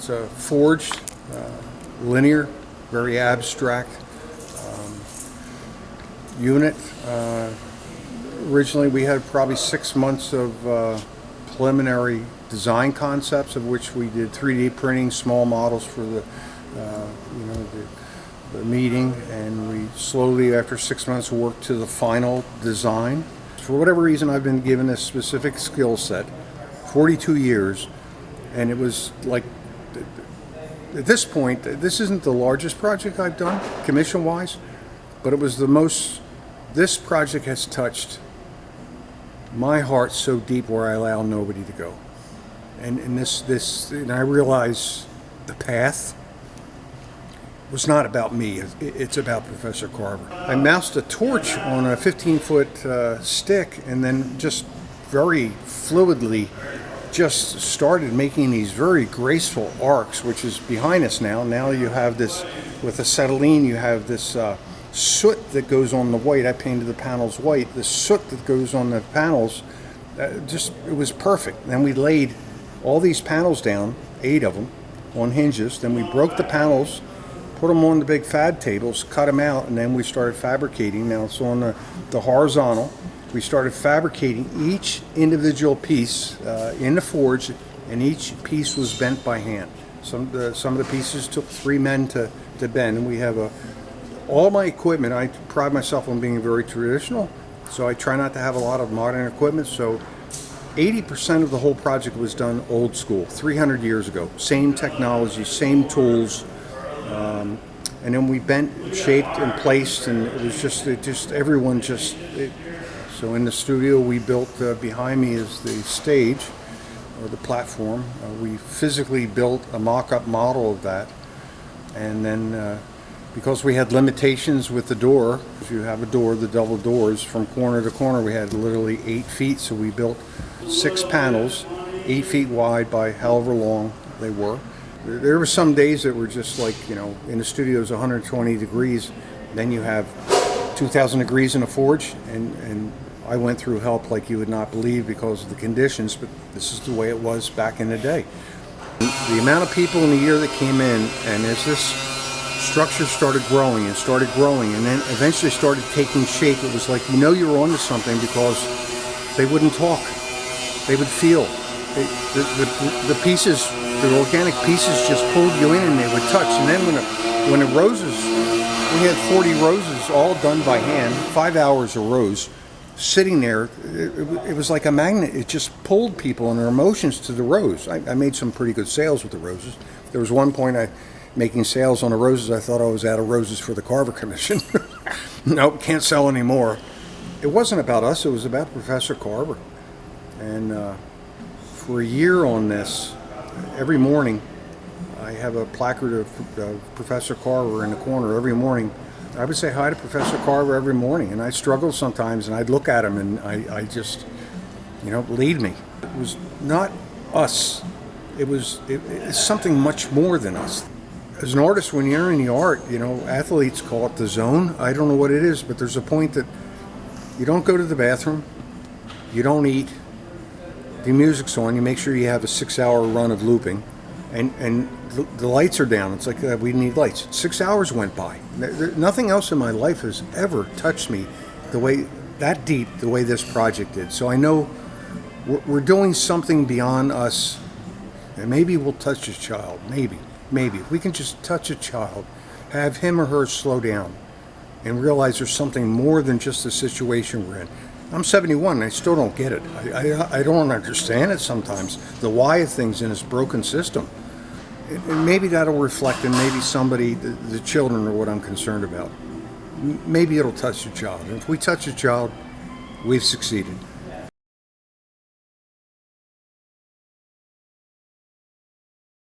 It's a forged, linear, very abstract unit. Originally we had probably 6 months of preliminary design concepts, of which we did 3D printing, small models for the meeting, and we slowly, after 6 months, worked to the final design. For whatever reason, I've been given this specific skill set, 42 years, and it was like, at this point, this isn't the largest project I've done, commission-wise, but it was the most. This project has touched my heart so deep where I allow nobody to go. And and I realize the path was not about me, it's about Professor Carver. I moused a torch on a 15-foot stick, and then just very fluidly just started making these very graceful arcs, which is behind us now. Now you have this, with acetylene, you have this soot that goes on the white. I painted the panels white. The soot that goes on the panels, it was perfect. Then we laid all these panels down, 8 of them, on hinges. Then we broke the panels, put them on the big fab tables, cut them out, and then we started fabricating. Now it's on the horizontal. We started fabricating each individual piece in the forge, and each piece was bent by hand. Some of the pieces took 3 men to bend, and we have all my equipment. I pride myself on being very traditional, so I try not to have a lot of modern equipment. So 80% of the whole project was done old school, 300 years ago. Same technology, same tools, and then we bent, shaped, and placed, and everyone. So in the studio, we built, behind me is the stage, or the platform. We physically built a mock-up model of that, and then because we had limitations with the door, if you have a door, the double doors, from corner to corner, we had literally 8 feet, so we built 6 panels, 8 feet wide by however long they were. There were some days that were just like, in the studio is 120 degrees, then you have 2,000 degrees in a forge, and I went through help like you would not believe because of the conditions, but this is the way it was back in the day. The amount of people in the year that came in, and as this structure started growing, and then eventually started taking shape, it was like, you were onto something, because they wouldn't talk, they would feel. The pieces, the organic pieces, just pulled you in, and they would touch. And then when the roses, we had 40 roses all done by hand, 5 hours a rose, sitting there. It was like a magnet. It just pulled people and their emotions to the rose. I made some pretty good sales with the roses. There was one point making sales on the roses, I thought I was out of roses for the Carver Commission. Nope, can't sell anymore. It wasn't about us, it was about Professor Carver. And for a year on this, every morning, I have a placard of Professor Carver in the corner every morning. I would say hi to Professor Carver every morning, and I struggled sometimes, and I'd look at him, and I just, lead me. It was not us. It's something much more than us. As an artist, when you're in the art, athletes call it the zone. I don't know what it is, but there's a point that you don't go to the bathroom, you don't eat, the music's on, you make sure you have a 6-hour run of looping, and the lights are down. It's like we need lights. 6 hours went by. Nothing else in my life has ever touched me that deep the way this project did. So I know we're doing something beyond us, and maybe we'll touch a child, maybe. If we can just touch a child, have him or her slow down, and realize there's something more than just the situation we're in. I'm 71 and I still don't get it. I don't understand it sometimes, the why of things in this broken system. And maybe that'll reflect, and maybe somebody, the children are what I'm concerned about. Maybe it'll touch a child. And if we touch a child, we've succeeded.